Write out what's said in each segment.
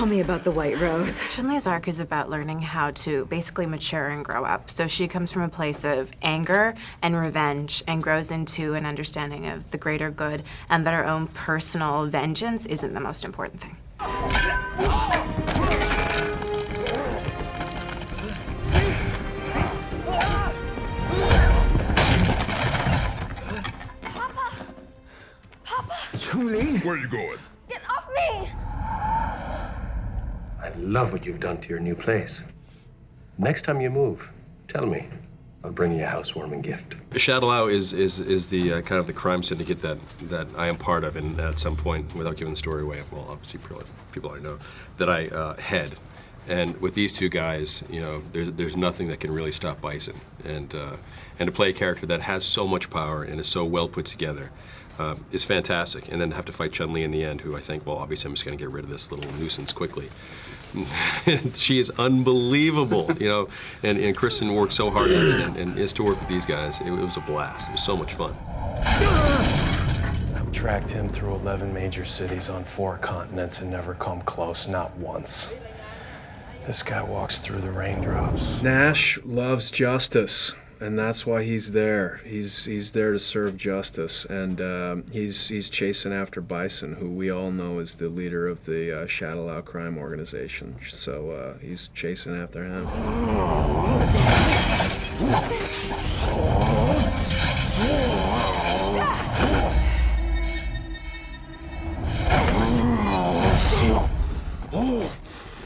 me about the White Rose. Chun-Li's arc is about learning how to basically mature and grow up. So she comes from a place of anger and revenge and grows into an understanding of the greater good and that her own personal vengeance isn't the most important thing. Chun-Li? Where are you going? Get off me! I love what you've done to your new place. Next time you move, tell me. I'll bring you a housewarming gift. Shadow is the kind of the crime syndicate that I am part of, and at some point, without giving the story away, well, obviously people already know, that I head. And with these two guys, you know, there's nothing that can really stop Bison. And to play a character that has so much power and is so well put together is fantastic. And then to have to fight Chun-Li in the end, who I think, well, obviously I'm just going to get rid of this little nuisance quickly. She is unbelievable, you know, and Kristen worked so hard at it, and is to work with these guys. It was a blast. It was so much fun. I've tracked him through 11 major cities on 4 continents and never come close, not once. This guy walks through the raindrops. Nash loves justice, and that's why he's there. He's there to serve justice, and he's chasing after Bison, who we all know is the leader of the Shadow crime organization. So he's chasing after him.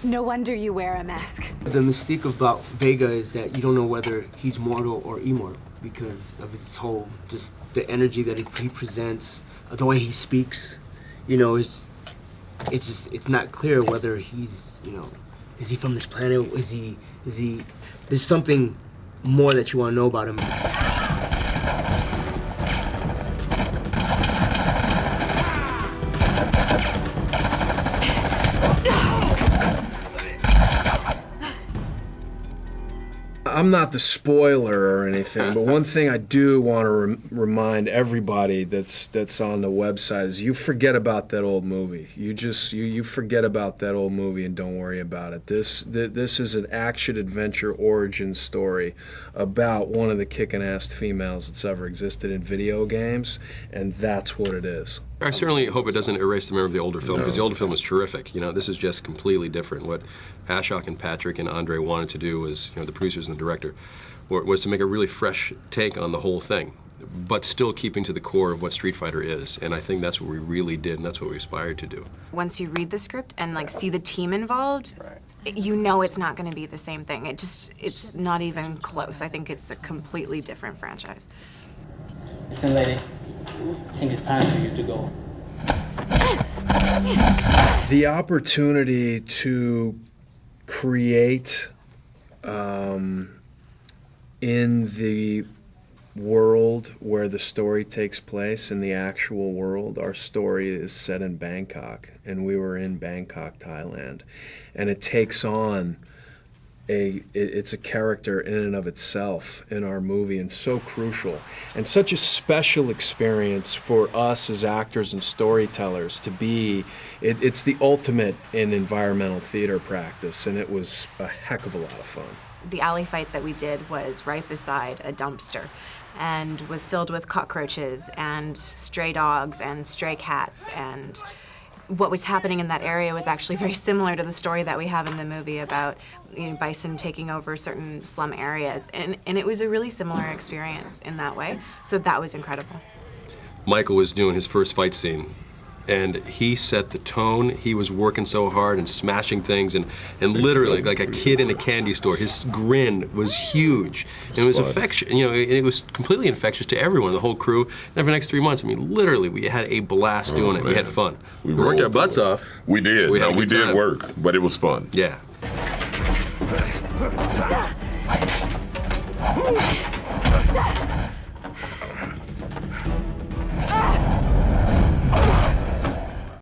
No wonder you wear a mask. The mystique about Vega is that you don't know whether he's mortal or immortal because of his whole, just the energy that he presents, the way he speaks. You know, it's not clear whether he's, you know, is he from this planet? Is he, there's something more that you want to know about him. I'm not the spoiler or anything, but one thing I do want to remind everybody that's on the website is you forget about that old movie. You forget about that old movie and don't worry about it. This is an action-adventure origin story about one of the kicking-ass females that's ever existed in video games, and that's what it is. I certainly hope it doesn't erase the memory of the older film, because the older film was terrific. You know, this is just completely different. What Ashok and Patrick and Andre wanted to do was, you know, the producers and the director, was to make a really fresh take on the whole thing, but still keeping to the core of what Street Fighter is. And I think that's what we really did, and that's what we aspired to do. Once you read the script and like see the team involved, you know it's not going to be the same thing. It's not even close. I think it's a completely different franchise. Listen, lady, I think it's time for you to go. The opportunity to create in the world where the story takes place, in the actual world, our story is set in Bangkok, and we were in Bangkok, Thailand, and it takes on it's a character in and of itself in our movie, and so crucial and such a special experience for us as actors and storytellers to be. It's the ultimate in environmental theater practice, and it was a heck of a lot of fun. The alley fight that we did was right beside a dumpster and was filled with cockroaches and stray dogs and stray cats, and what was happening in that area was actually very similar to the story that we have in the movie about, you know, Bison taking over certain slum areas, and it was a really similar experience in that way, so that was incredible. Michael was doing his first fight scene, and he set the tone. He was working so hard and smashing things, and literally like a kid in a candy store. His grin was huge, and it was infectious. You know, it was completely infectious to everyone, the whole crew. And for the next 3 months, I mean, literally, we had a blast doing it. We had fun. We worked our butts off. We did. We did work, but it was fun. Yeah.